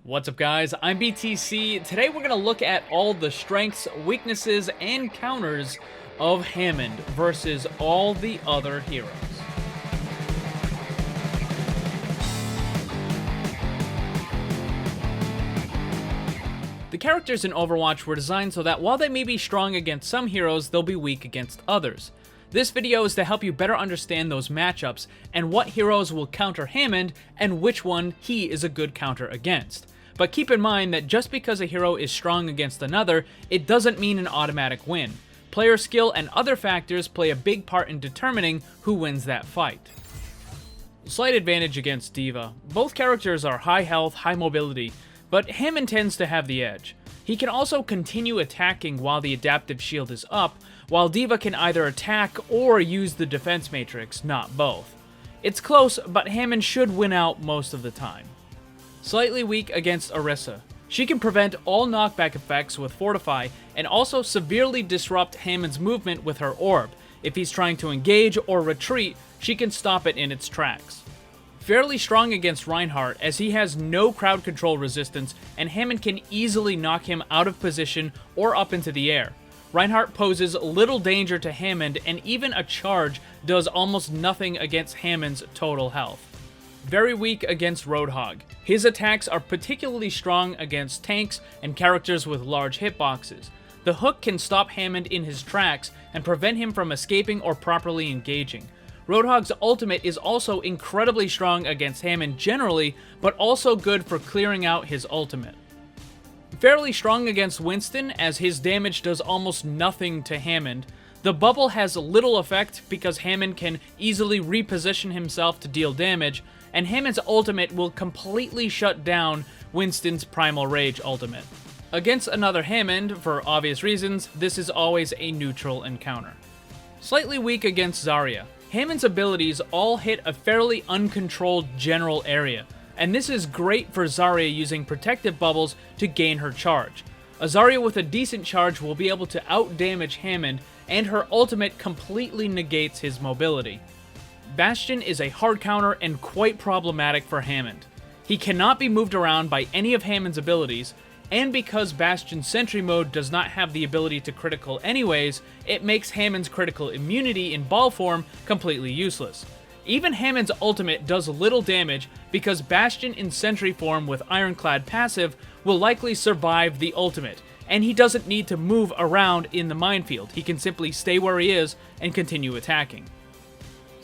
What's up guys, I'm BTC. Today we're going to look at all the strengths, weaknesses, and counters of Hammond versus all the other heroes. The characters in Overwatch were designed so that while they may be strong against some heroes, they'll be weak against others. This video is to help you better understand those matchups and what heroes will counter Hammond and which one he is a good counter against. But keep in mind that just because a hero is strong against another, it doesn't mean an automatic win. Player skill and other factors play a big part in determining who wins that fight. Slight advantage against Deva. Both characters are high health, high mobility, but Hammond tends to have the edge. He can also continue attacking while the adaptive shield is up, while Deva can either attack or use the defense matrix, not both. It's close, but Hammond should win out most of the time. Slightly weak against Orisa. She can prevent all knockback effects with Fortify, and also severely disrupt Hammond's movement with her orb. If he's trying to engage or retreat, she can stop it in its tracks. Fairly strong against Reinhardt, as he has no crowd control resistance, and Hammond can easily knock him out of position or up into the air. Reinhardt poses little danger to Hammond, and even a charge does almost nothing against Hammond's total health. Very weak against Roadhog. His attacks are particularly strong against tanks and characters with large hitboxes. The hook can stop Hammond in his tracks and prevent him from escaping or properly engaging. Roadhog's ultimate is also incredibly strong against Hammond generally, but also good for clearing out his ultimate. Fairly strong against Winston, as his damage does almost nothing to Hammond. The bubble has little effect because Hammond can easily reposition himself to deal damage, and Hammond's ultimate will completely shut down Winston's Primal Rage ultimate. Against another Hammond, for obvious reasons, this is always a neutral encounter. Slightly weak against Zarya. Hammond's abilities all hit a fairly uncontrolled general area, and this is great for Zarya using protective bubbles to gain her charge. A Zarya with a decent charge will be able to outdamage Hammond, and her ultimate completely negates his mobility. Bastion is a hard counter and quite problematic for Hammond. He cannot be moved around by any of Hammond's abilities, and because Bastion's sentry mode does not have the ability to critical anyways, it makes Hammond's critical immunity in ball form completely useless. Even Hammond's ultimate does little damage because Bastion in sentry form with Ironclad passive will likely survive the ultimate, and he doesn't need to move around in the minefield. He can simply stay where he is and continue attacking.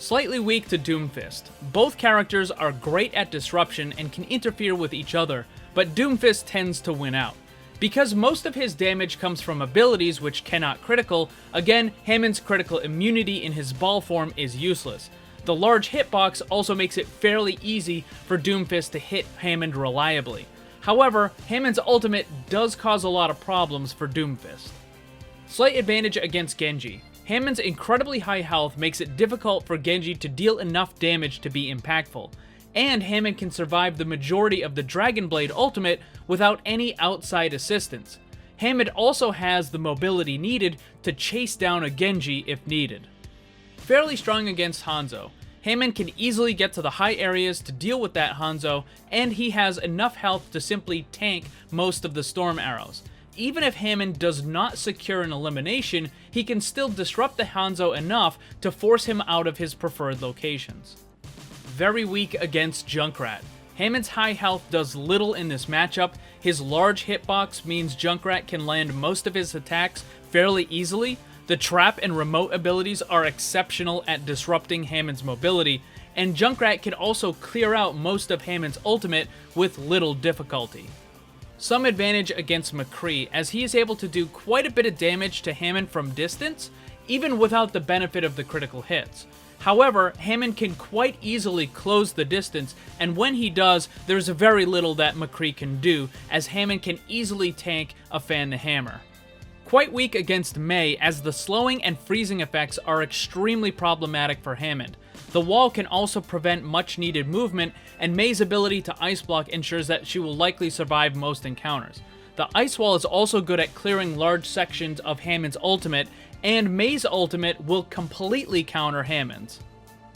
Slightly weak to Doomfist. Both characters are great at disruption and can interfere with each other, but Doomfist tends to win out. Because most of his damage comes from abilities which cannot critical, again, Hammond's critical immunity in his ball form is useless. The large hitbox also makes it fairly easy for Doomfist to hit Hammond reliably. However, Hammond's ultimate does cause a lot of problems for Doomfist. Slight advantage against Genji. Hammond's incredibly high health makes it difficult for Genji to deal enough damage to be impactful, and Hammond can survive the majority of the Dragon Blade ultimate without any outside assistance. Hammond also has the mobility needed to chase down a Genji if needed. Fairly strong against Hanzo. Hammond can easily get to the high areas to deal with that Hanzo, and he has enough health to simply tank most of the storm arrows. Even if Hammond does not secure an elimination, he can still disrupt the Hanzo enough to force him out of his preferred locations. Very weak against Junkrat. Hammond's high health does little in this matchup. His large hitbox means Junkrat can land most of his attacks fairly easily. The trap and remote abilities are exceptional at disrupting Hammond's mobility, and Junkrat can also clear out most of Hammond's ultimate with little difficulty. Some advantage against McCree, as he is able to do quite a bit of damage to Hammond from distance, even without the benefit of the critical hits. However, Hammond can quite easily close the distance, and when he does, there's very little that McCree can do, as Hammond can easily tank a Fan the Hammer. Quite weak against Mei, as the slowing and freezing effects are extremely problematic for Hammond. The wall can also prevent much needed movement, and Mei's ability to ice block ensures that she will likely survive most encounters. The ice wall is also good at clearing large sections of Hammond's ultimate, and Mei's ultimate will completely counter Hammond's.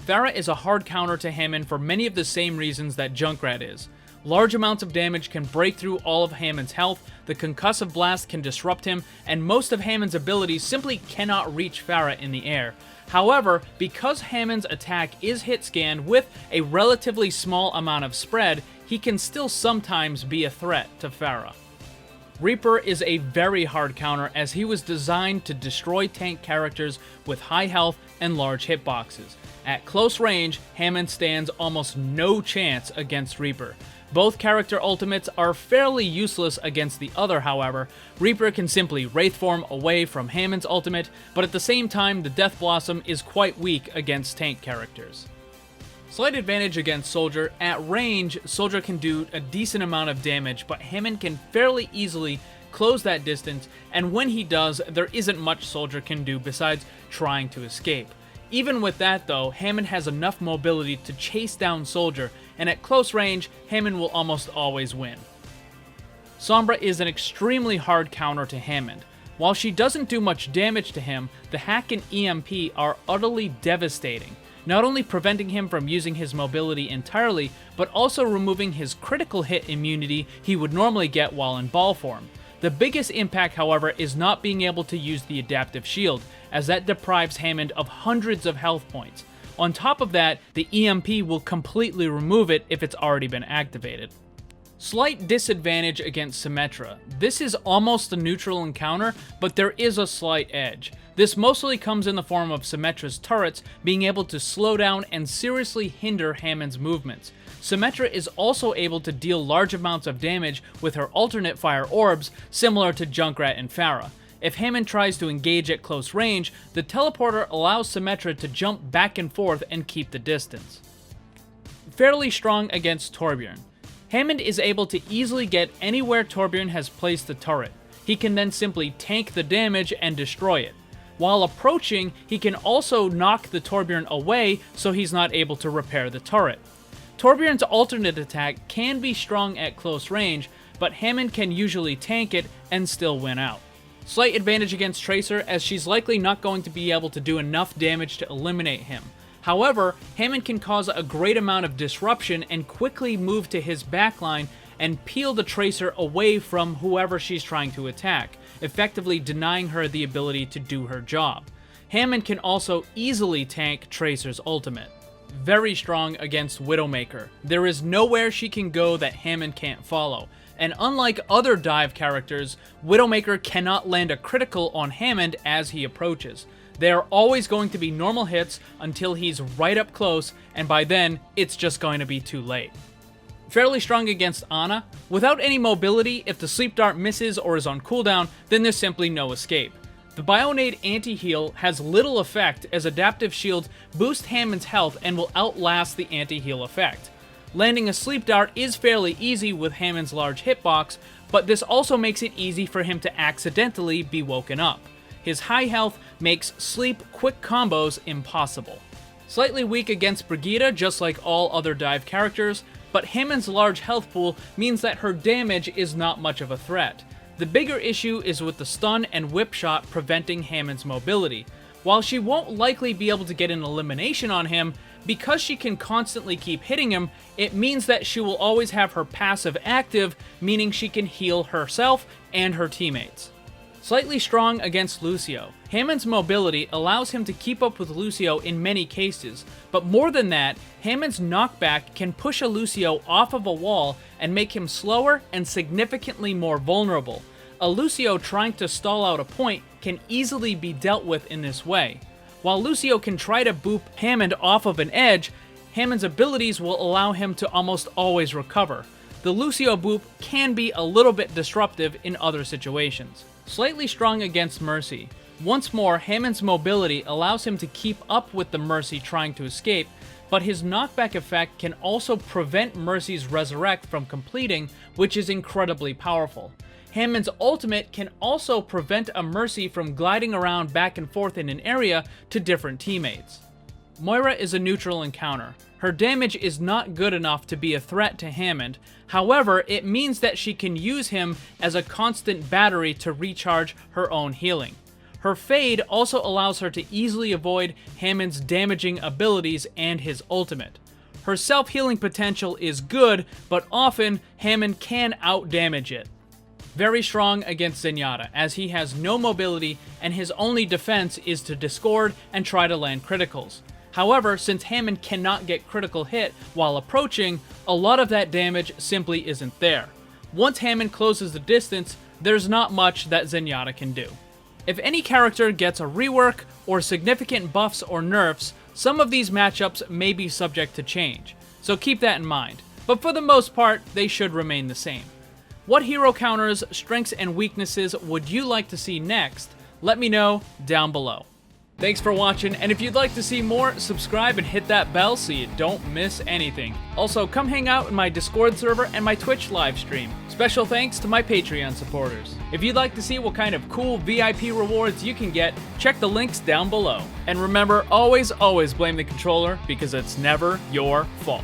Farah is a hard counter to Hammond for many of the same reasons that Junkrat is. Large amounts of damage can break through all of Hammond's health, the concussive blast can disrupt him, and most of Hammond's abilities simply cannot reach Farah in the air. However, because Hammond's attack is hit scanned with a relatively small amount of spread, he can still sometimes be a threat to Farah. Reaper is a very hard counter as he was designed to destroy tank characters with high health and large hitboxes. At close range, Hammond stands almost no chance against Reaper. Both character ultimates are fairly useless against the other, however. Reaper can simply Wraith form away from Hammond's ultimate, but at the same time the Death Blossom is quite weak against tank characters. Slight advantage against Soldier. At range, Soldier can do a decent amount of damage, but Hammond can fairly easily close that distance, and when he does, there isn't much Soldier can do besides trying to escape. Even with that though, Hammond has enough mobility to chase down Soldier, and at close range, Hammond will almost always win. Sombra is an extremely hard counter to Hammond. While she doesn't do much damage to him, the hack and EMP are utterly devastating, not only preventing him from using his mobility entirely, but also removing his critical hit immunity he would normally get while in ball form. The biggest impact, however, is not being able to use the adaptive shield, as that deprives Hammond of hundreds of health points. On top of that, the EMP will completely remove it if it's already been activated. Slight disadvantage against Symetra. This is almost a neutral encounter, but there is a slight edge. This mostly comes in the form of Symetra's turrets being able to slow down and seriously hinder Hammond's movements. Symetra is also able to deal large amounts of damage with her alternate fire orbs, similar to Junkrat and Farah. If Hammond tries to engage at close range, the teleporter allows Symetra to jump back and forth and keep the distance. Fairly strong against Torbjorn. Hammond is able to easily get anywhere Torbjorn has placed the turret. He can then simply tank the damage and destroy it. While approaching, he can also knock the Torbjorn away so he's not able to repair the turret. Torbjorn's alternate attack can be strong at close range, but Hammond can usually tank it and still win out. Slight advantage against Tracer, as she's likely not going to be able to do enough damage to eliminate him. However, Hammond can cause a great amount of disruption and quickly move to his backline and peel the Tracer away from whoever she's trying to attack, effectively denying her the ability to do her job. Hammond can also easily tank Tracer's ultimate. Very strong against Widowmaker. There is nowhere she can go that Hammond can't follow, and unlike other dive characters, Widowmaker cannot land a critical on Hammond as he approaches. They are always going to be normal hits until he's right up close, and by then, it's just going to be too late. Fairly strong against Ana. Without any mobility, if the sleep dart misses or is on cooldown, then there's simply no escape. The Bionade anti-heal has little effect as adaptive shields boost Hammond's health and will outlast the anti-heal effect. Landing a sleep dart is fairly easy with Hammond's large hitbox, but this also makes it easy for him to accidentally be woken up. His high health makes sleep quick combos impossible. Slightly weak against Brigitte, just like all other dive characters, but Hammond's large health pool means that her damage is not much of a threat. The bigger issue is with the stun and whip shot preventing Hammond's mobility. While she won't likely be able to get an elimination on him, because she can constantly keep hitting him, it means that she will always have her passive active, meaning she can heal herself and her teammates. Slightly strong against Lucio. Hammond's mobility allows him to keep up with Lucio in many cases, but more than that, Hammond's knockback can push a Lucio off of a wall and make him slower and significantly more vulnerable. A Lucio trying to stall out a point can easily be dealt with in this way. While Lucio can try to boop Hammond off of an edge, Hammond's abilities will allow him to almost always recover. The Lucio boop can be a little bit disruptive in other situations. Slightly strong against Mercy. Once more, Hammond's mobility allows him to keep up with the Mercy trying to escape, but his knockback effect can also prevent Mercy's resurrect from completing, which is incredibly powerful. Hammond's ultimate can also prevent a Mercy from gliding around back and forth in an area to different teammates. Moira is a neutral encounter. Her damage is not good enough to be a threat to Hammond, however, it means that she can use him as a constant battery to recharge her own healing. Her Fade also allows her to easily avoid Hammond's damaging abilities and his ultimate. Her self-healing potential is good, but often Hammond can outdamage it. Very strong against Zenyatta, as he has no mobility and his only defense is to discord and try to land criticals. However, since Hammond cannot get critical hit while approaching, a lot of that damage simply isn't there. Once Hammond closes the distance, there's not much that Zenyatta can do. If any character gets a rework or significant buffs or nerfs, some of these matchups may be subject to change, so keep that in mind, but for the most part, they should remain the same. What hero counters, strengths, and weaknesses would you like to see next? Let me know down below. Thanks for watching, and if you'd like to see more, subscribe and hit that bell so you don't miss anything. Also, come hang out in my Discord server and my Twitch live stream. Special thanks to my Patreon supporters. If you'd like to see what kind of cool VIP rewards you can get, check the links down below. And remember, always blame the controller, because it's never your fault.